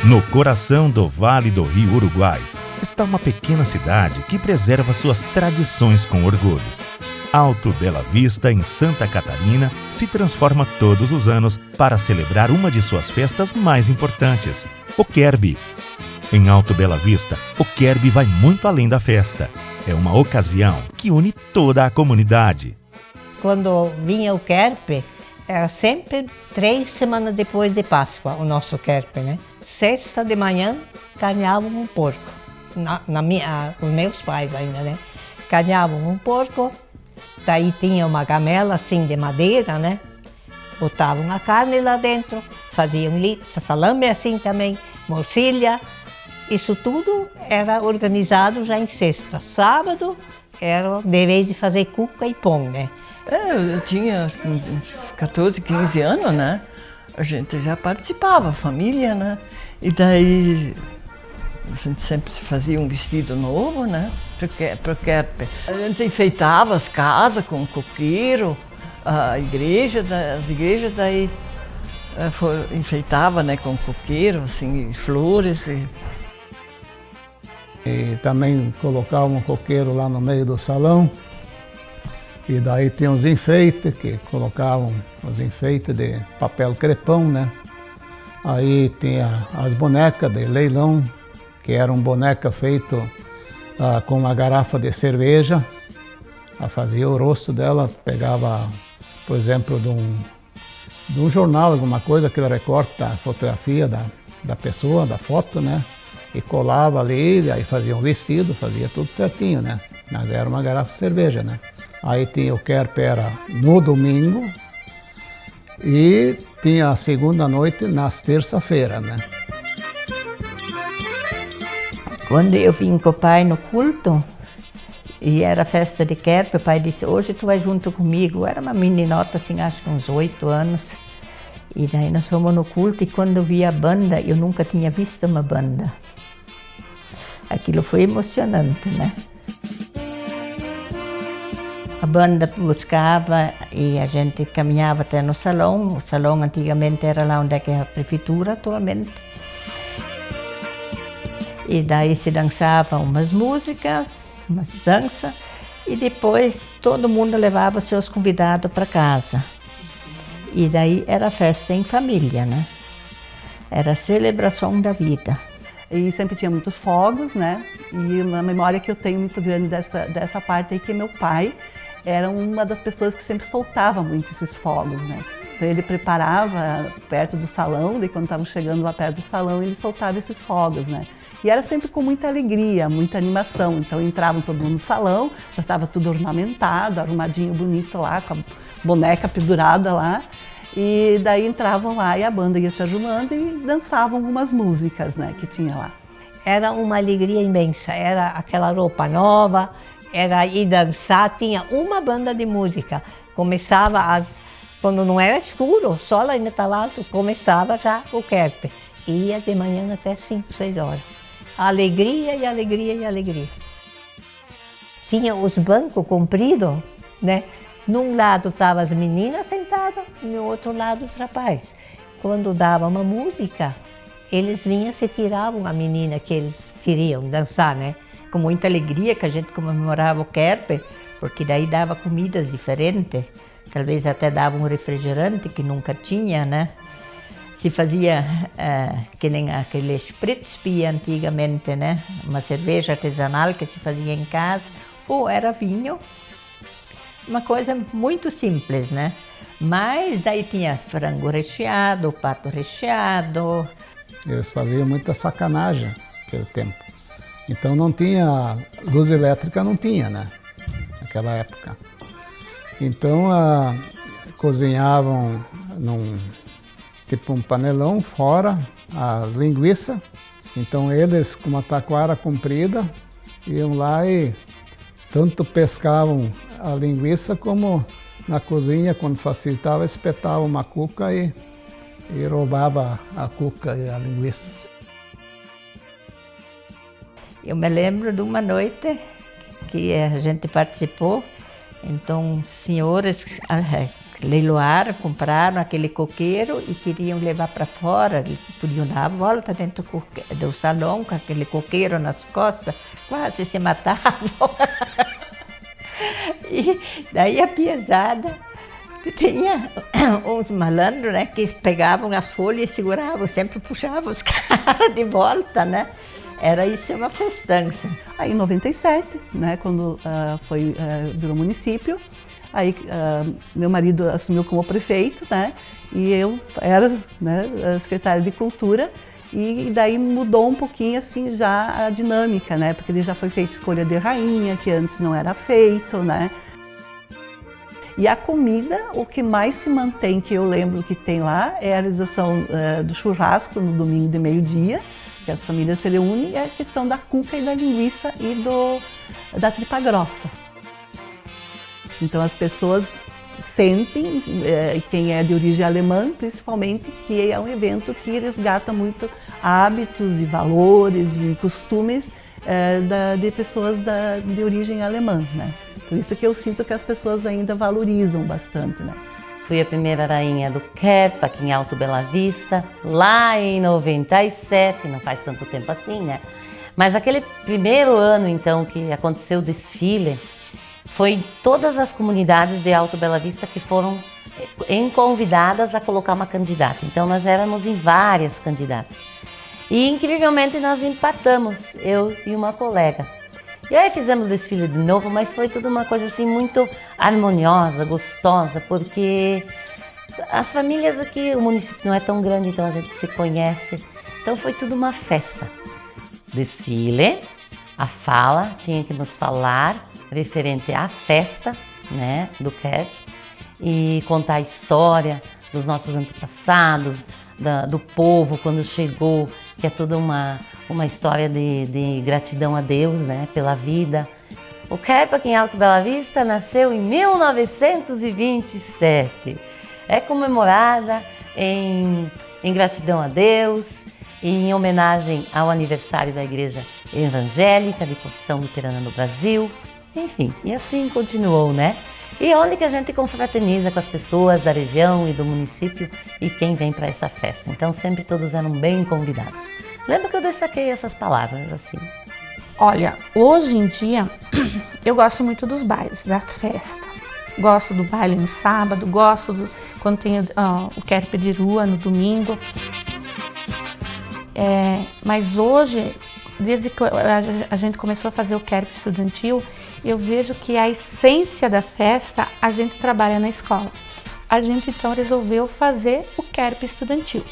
No coração do Vale do Rio Uruguai está uma pequena cidade que preserva suas tradições com orgulho. Alto Bela Vista, em Santa Catarina, se transforma todos os anos para celebrar uma de suas festas mais importantes, o Querbe. Em Alto Bela Vista, o Querbe vai muito além da festa. É uma ocasião que une toda a comunidade. Quando vinha o Querpe, era sempre 3 semanas depois de Páscoa, o nosso Querpe, né? Sexta de manhã, carneavam um porco. Os meus pais ainda, né? Carneavam um porco, daí tinha uma gamela assim de madeira, né? Botavam a carne lá dentro, faziam salame assim também, morcilha. Isso tudo era organizado já em sexta. Sábado era de vez de fazer cuca e pão, né? Eu tinha uns 14, 15 anos, né? A gente já participava, a família, né? E daí a gente sempre se fazia um vestido novo, né? Pro Querpe. A gente enfeitava as casas com coqueiro, as igrejas daí enfeitava, né, com coqueiro, assim, flores. E também colocavam um coqueiro lá no meio do salão. E daí tinha os enfeites, que colocavam os enfeites de papel crepom, né? Aí tinha as bonecas de leilão, que eram bonecas feitas com uma garrafa de cerveja. Ela fazia o rosto dela, pegava, por exemplo, de um jornal, alguma coisa, aquele recorte da fotografia da pessoa, da foto, né? E colava ali, aí fazia um vestido, fazia tudo certinho, né? Mas era uma garrafa de cerveja, né? Aí tinha o Querpe era no domingo e tinha a segunda noite nas terça-feira, né? Quando eu vim com o pai no culto, e era festa de Querpe, o pai disse, hoje tu vai junto comigo. Era uma meninota, assim, acho que uns 8 anos. E daí nós fomos no culto e quando eu vi a banda, eu nunca tinha visto uma banda. Aquilo foi emocionante, né? A banda buscava e a gente caminhava até no salão. O salão antigamente era lá onde é que é a prefeitura atualmente. E daí se dançavam umas músicas, umas danças, e depois todo mundo levava seus convidados para casa. E daí era festa em família, né? Era a celebração da vida. E sempre tinha muitos fogos, né? E uma memória que eu tenho muito grande dessa parte aí, que meu pai era uma das pessoas que sempre soltava muito esses fogos, né? Então ele preparava perto do salão, e quando estavam chegando lá perto do salão, ele soltava esses fogos, né? E era sempre com muita alegria, muita animação. Então entravam todo mundo no salão, já estava tudo ornamentado, arrumadinho, bonito lá, com a boneca pendurada lá. E daí entravam lá e a banda ia se arrumando e dançavam algumas músicas, né, que tinha lá. Era uma alegria imensa, era aquela roupa nova, era ir dançar, tinha uma banda de música. Começava quando não era escuro, o sol ainda estava alto, começava já o Querpe. Ia de manhã até 5, 6 horas. Alegria e alegria e alegria. Tinha os bancos compridos, né? Num lado estavam as meninas sentadas, no outro lado os rapazes. Quando dava uma música, eles vinham e se tiravam a menina que eles queriam dançar, né? Com muita alegria que a gente comemorava o Querpe, porque daí dava comidas diferentes, talvez até dava um refrigerante que nunca tinha, né? Se fazia que nem aquele Spritzbier antigamente, né? Uma cerveja artesanal que se fazia em casa, ou era vinho. Uma coisa muito simples, né? Mas daí tinha frango recheado, pato recheado. Eles faziam muita sacanagem naquele tempo. Então não tinha, luz elétrica não tinha, né? Naquela época. Então cozinhavam tipo um panelão fora, as linguiças. Então eles, com uma taquara comprida, iam lá e tanto pescavam a linguiça como na cozinha, quando facilitava, espetavam uma cuca e roubava a cuca e a linguiça. Eu me lembro de uma noite que a gente participou, então senhores leiloaram, compraram aquele coqueiro e queriam levar para fora, eles podiam dar a volta dentro do salão com aquele coqueiro nas costas, quase se matavam. E daí a piezada, tinha uns malandros, né, que pegavam as folhas e seguravam, sempre puxavam os caras de volta, né? Era isso, uma festança. Aí em 97, né, quando virou município, aí meu marido assumiu como prefeito, né, e eu era, né, a secretária de Cultura, e daí mudou um pouquinho assim já a dinâmica, né, porque ele já foi feita escolha de rainha, que antes não era feito, né. E a comida, o que mais se mantém, que eu lembro que tem lá, é a realização do churrasco no domingo de meio-dia, que as famílias se reúnem, e a questão da cuca e da linguiça e da tripa grossa. Então as pessoas sentem, quem é de origem alemã principalmente, que é um evento que resgata muito hábitos e valores e costumes de pessoas de origem alemã, né? Por isso que eu sinto que as pessoas ainda valorizam bastante, né? Fui a primeira rainha do Kerp, aqui em Alto Bela Vista, lá em 97, não faz tanto tempo assim, né? Mas aquele primeiro ano, então, que aconteceu o desfile, foi todas as comunidades de Alto Bela Vista que foram convidadas a colocar uma candidata. Então, nós éramos em várias candidatas. E, incrivelmente, nós empatamos, eu e uma colega. E aí fizemos desfile de novo, mas foi tudo uma coisa assim muito harmoniosa, gostosa, porque as famílias aqui, o município não é tão grande, então a gente se conhece. Então foi tudo uma festa. Desfile, a fala, tinha que nos falar referente à festa, né, do Kerp, e contar a história dos nossos antepassados, do povo quando chegou, que é toda uma história de gratidão a Deus, né, pela vida. O Kerp aqui em Alto Bela Vista nasceu em 1927. É comemorada em gratidão a Deus e em homenagem ao aniversário da Igreja Evangélica de Confissão Luterana no Brasil. Enfim, e assim continuou, né? E onde que a gente confraterniza com as pessoas da região e do município e quem vem para essa festa. Então sempre todos eram bem convidados. Lembra que eu destaquei essas palavras assim? Olha, hoje em dia eu gosto muito dos bailes, da festa. Gosto do baile no sábado, gosto quando tem o Kerp de rua no domingo. Mas hoje, desde que a gente começou a fazer o Kerp estudantil, eu vejo que a essência da festa a gente trabalha na escola. A gente então resolveu fazer o Kerp estudantil.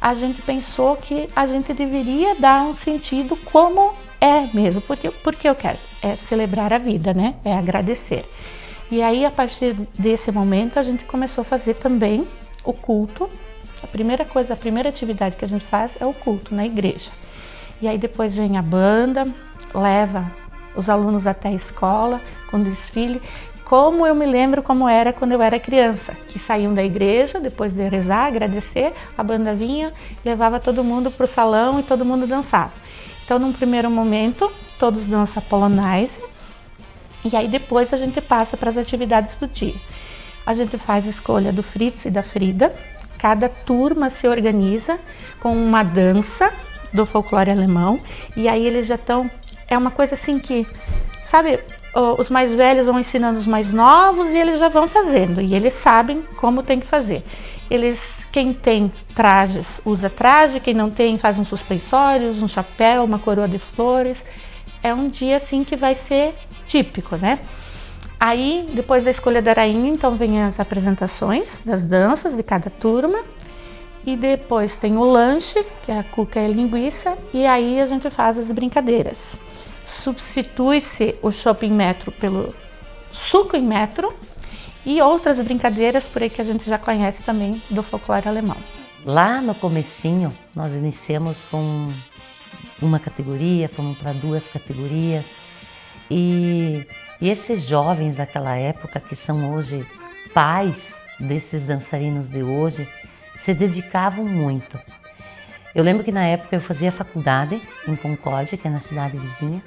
A gente pensou que a gente deveria dar um sentido como é mesmo, porque eu quero celebrar a vida, né? É agradecer. E aí, a partir desse momento, a gente começou a fazer também o culto. A primeira atividade que a gente faz é o culto na igreja. E aí depois vem a banda, leva os alunos até a escola com desfile. Como eu me lembro como era quando eu era criança, que saíam da igreja, depois de rezar, agradecer, a banda vinha, levava todo mundo para o salão e todo mundo dançava. Então, num primeiro momento, todos dançam polonese, e aí depois a gente passa para as atividades do dia. A gente faz a escolha do Fritz e da Frida, cada turma se organiza com uma dança do folclore alemão, e aí eles já estão, é uma coisa assim que, sabe, os mais velhos vão ensinando os mais novos e eles já vão fazendo, e eles sabem como tem que fazer. Quem tem trajes, usa traje, quem não tem, faz uns suspensórios, um chapéu, uma coroa de flores. É um dia assim que vai ser típico, né? Aí, depois da escolha da rainha, então vem as apresentações das danças de cada turma. E depois tem o lanche, que é a cuca e a linguiça, e aí a gente faz as brincadeiras. Substitui-se o shopping metro pelo suco em metro e outras brincadeiras por aí que a gente já conhece também do folclore alemão. Lá no comecinho, nós iniciamos com uma categoria, fomos para 2 categorias, e esses jovens daquela época, que são hoje pais desses dançarinos de hoje, se dedicavam muito. Eu lembro que na época eu fazia faculdade em Concórdia, que é na cidade vizinha.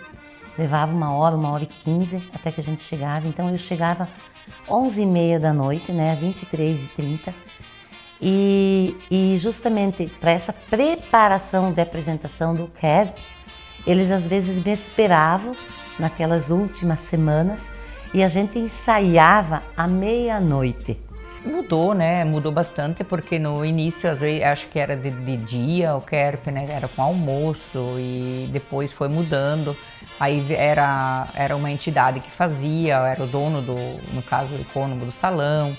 Levava 1h, 1h15 até que a gente chegava. Então eu chegava 11h30 da noite, né, 23h30. E justamente para essa preparação de apresentação do KERP, eles às vezes me esperavam naquelas últimas semanas e a gente ensaiava à meia-noite. Mudou, né? Mudou bastante, porque no início, às vezes, acho que era de dia o KERP, né? Era com almoço e depois foi mudando. Aí era uma entidade que fazia, era o dono no caso, o ecônomo do salão.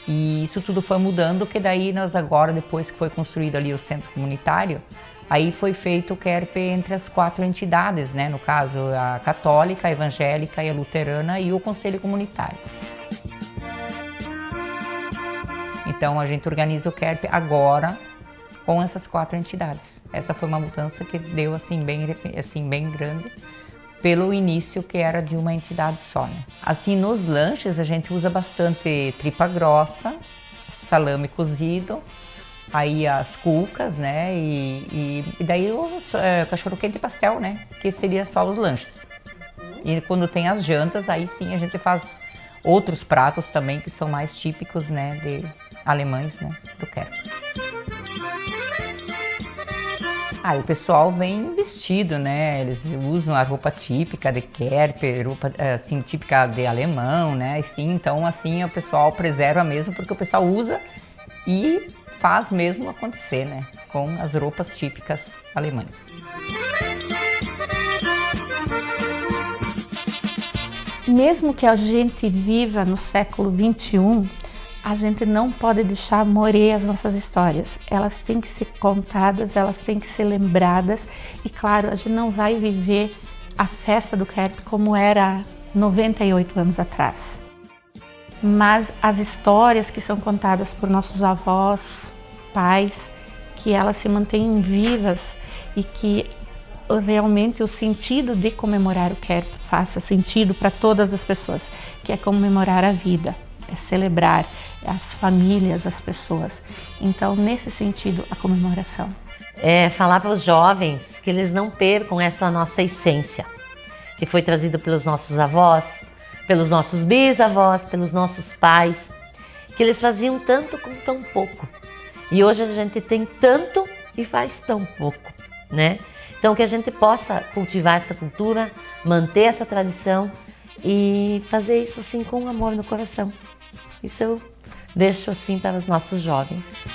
E isso tudo foi mudando, que daí nós agora, depois que foi construído ali o centro comunitário, aí foi feito o KERP entre as 4 entidades, né? No caso, a católica, a evangélica e a luterana e o conselho comunitário. Então a gente organiza o KERP agora com essas 4 entidades. Essa foi uma mudança que deu assim bem grande pelo início que era de uma entidade só, né? Assim, nos lanches a gente usa bastante tripa grossa, salame cozido, aí as cucas, né? E daí o cachorro-quente e pastel, né? Que seria só os lanches. E quando tem as jantas, aí sim a gente faz outros pratos também que são mais típicos, né? De alemães, né? Do KERP. O pessoal vem vestido, né? Eles usam a roupa típica de KERP, roupa assim, típica de alemão, né? Assim, então, assim, o pessoal preserva mesmo, porque o pessoal usa e faz mesmo acontecer, né? Com as roupas típicas alemãs. Mesmo que a gente viva no século XXI, a gente não pode deixar morrer as nossas histórias. Elas têm que ser contadas, elas têm que ser lembradas. E claro, a gente não vai viver a festa do KERP como era 98 anos atrás. Mas as histórias que são contadas por nossos avós, pais, que elas se mantenham vivas e que realmente o sentido de comemorar o KERP faça sentido para todas as pessoas, que é comemorar a vida, é celebrar as famílias, as pessoas. Então, nesse sentido, a comemoração. É falar para os jovens que eles não percam essa nossa essência, que foi trazida pelos nossos avós, pelos nossos bisavós, pelos nossos pais, que eles faziam tanto com tão pouco. E hoje a gente tem tanto e faz tão pouco, né? Então, que a gente possa cultivar essa cultura, manter essa tradição e fazer isso assim com amor no coração. Isso eu deixo assim para os nossos jovens.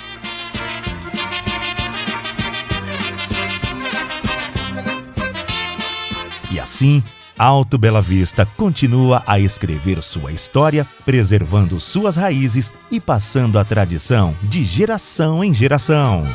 E assim, Alto Bela Vista continua a escrever sua história, preservando suas raízes e passando a tradição de geração em geração.